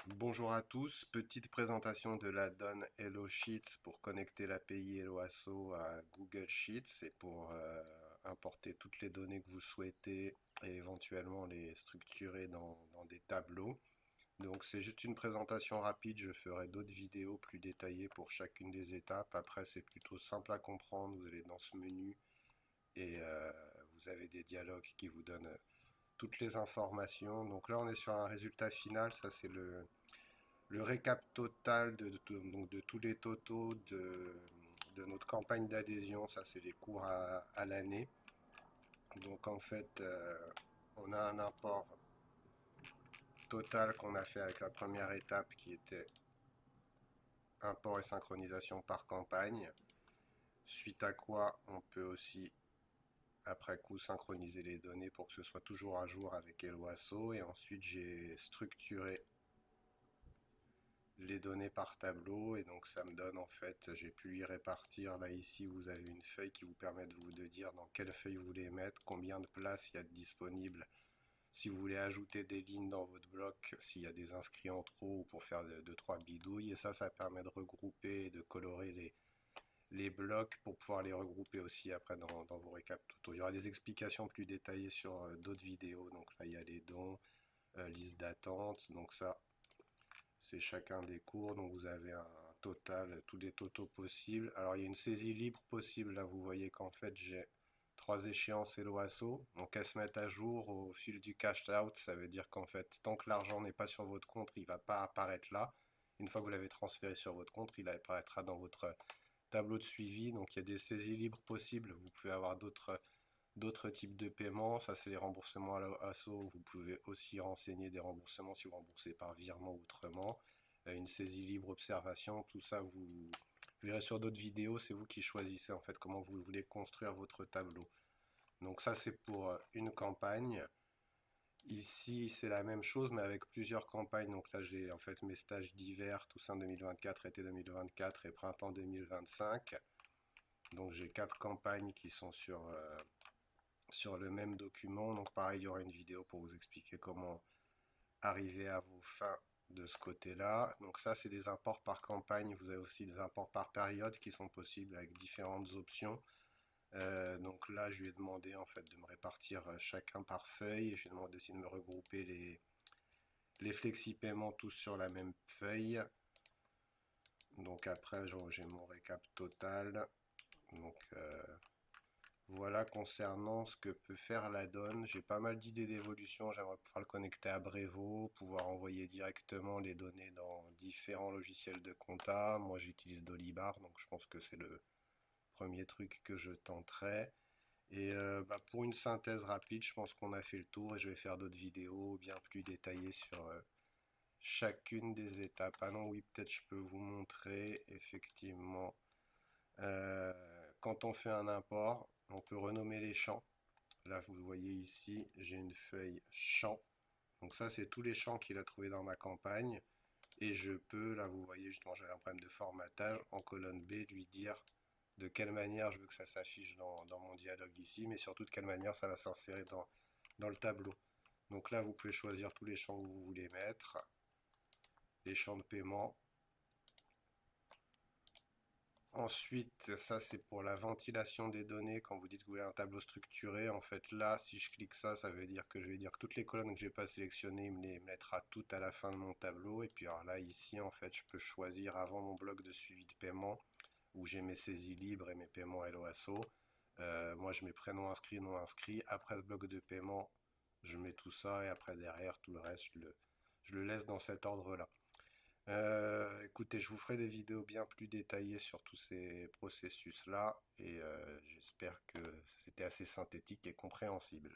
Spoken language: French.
Bonjour à tous, petite présentation de l'add-on Hello Sheets pour connecter l'API Helloasso à Google Sheets et pour importer toutes les données que vous souhaitez et éventuellement les structurer dans des tableaux. Donc c'est juste une présentation rapide, je ferai d'autres vidéos plus détaillées pour chacune des étapes. Après c'est plutôt simple à comprendre, vous allez dans ce menu et vous avez des dialogues qui vous donnent toutes les informations. Donc là on est sur un résultat final, ça c'est le récap total donc de tous les totaux de notre campagne d'adhésion. Ça c'est les cours à l'année. Donc en fait, on a un import total qu'on a fait avec la première étape qui était import et synchronisation par campagne. Suite à quoi on peut aussi après coup synchroniser les données pour que ce soit toujours à jour avec Helloasso. Et ensuite j'ai structuré les données par tableau et donc ça me donne en fait, j'ai pu y répartir. Là ici vous avez une feuille qui vous permet de vous dire dans quelle feuille vous voulez mettre, combien de place il y a de disponible, si vous voulez ajouter des lignes dans votre bloc, s'il y a des inscrits en trop ou pour faire 2-3 bidouilles. Et ça permet de regrouper et de colorer les blocs pour pouvoir les regrouper aussi après dans vos récaps tuto. Il y aura des explications plus détaillées sur d'autres vidéos. Donc là il y a les dons, liste d'attente, donc ça c'est chacun des cours, donc vous avez un total, tous les totaux possibles. Alors il y a une saisie libre possible, là vous voyez qu'en fait j'ai trois échéances Helloasso, donc elles se mettent à jour au fil du cash out. Ça veut dire qu'en fait tant que l'argent n'est pas sur votre compte, il ne va pas apparaître là. Une fois que vous l'avez transféré sur votre compte, il apparaîtra dans votre tableau de suivi. Donc il y a des saisies libres possibles, vous pouvez avoir d'autres types de paiements. Ça c'est les remboursements à l'assaut. Vous pouvez aussi renseigner des remboursements si vous remboursez par virement ou autrement. Une saisie libre observation, tout ça vous verrez sur d'autres vidéos. C'est vous qui choisissez en fait comment vous voulez construire votre tableau. Donc ça c'est pour une campagne. Ici c'est la même chose mais avec plusieurs campagnes. Donc là j'ai en fait mes stages d'hiver, Toussaint 2024, été 2024 et printemps 2025. Donc j'ai quatre campagnes qui sont sur le même document. Donc pareil, il y aura une vidéo pour vous expliquer comment arriver à vos fins de ce côté-là. Donc ça, c'est des imports par campagne. Vous avez aussi des imports par période qui sont possibles avec différentes options. Donc là, je lui ai demandé en fait de me répartir chacun par feuille. Et je lui ai demandé aussi de me regrouper les flexi-paiements tous sur la même feuille. Donc après, j'ai mon récap total. Donc voilà concernant ce que peut faire la donne. J'ai pas mal d'idées d'évolution. J'aimerais pouvoir le connecter à Brevo, pouvoir envoyer directement les données dans différents logiciels de compta. Moi, j'utilise Dolibar, donc je pense que c'est le premier truc que je tenterai. Et pour une synthèse rapide, je pense qu'on a fait le tour et je vais faire d'autres vidéos bien plus détaillées sur chacune des étapes. Ah non, oui, peut-être je peux vous montrer effectivement. Quand on fait un import, on peut renommer les champs. Là, vous voyez ici, j'ai une feuille champ. Donc ça, c'est tous les champs qu'il a trouvé dans ma campagne. Et je peux, là, vous voyez, justement, j'avais un problème de formatage, en colonne B, lui dire de quelle manière je veux que ça s'affiche dans mon dialogue ici, mais surtout de quelle manière ça va s'insérer dans le tableau. Donc là, vous pouvez choisir tous les champs que vous voulez mettre, les champs de paiement. Ensuite, ça c'est pour la ventilation des données. Quand vous dites que vous voulez un tableau structuré, en fait là, si je clique ça, ça veut dire que je vais dire que toutes les colonnes que j'ai pas sélectionnées, il me les mettra toutes à la fin de mon tableau. Et puis alors là, ici, en fait, je peux choisir avant mon bloc de suivi de paiement, où j'ai mes saisies libres et mes paiements LOASO. Moi, je mets prénom inscrit, non inscrit. Après le bloc de paiement, je mets tout ça et après derrière, tout le reste, je le laisse dans cet ordre-là. Écoutez, je vous ferai des vidéos bien plus détaillées sur tous ces processus-là et j'espère que c'était assez synthétique et compréhensible.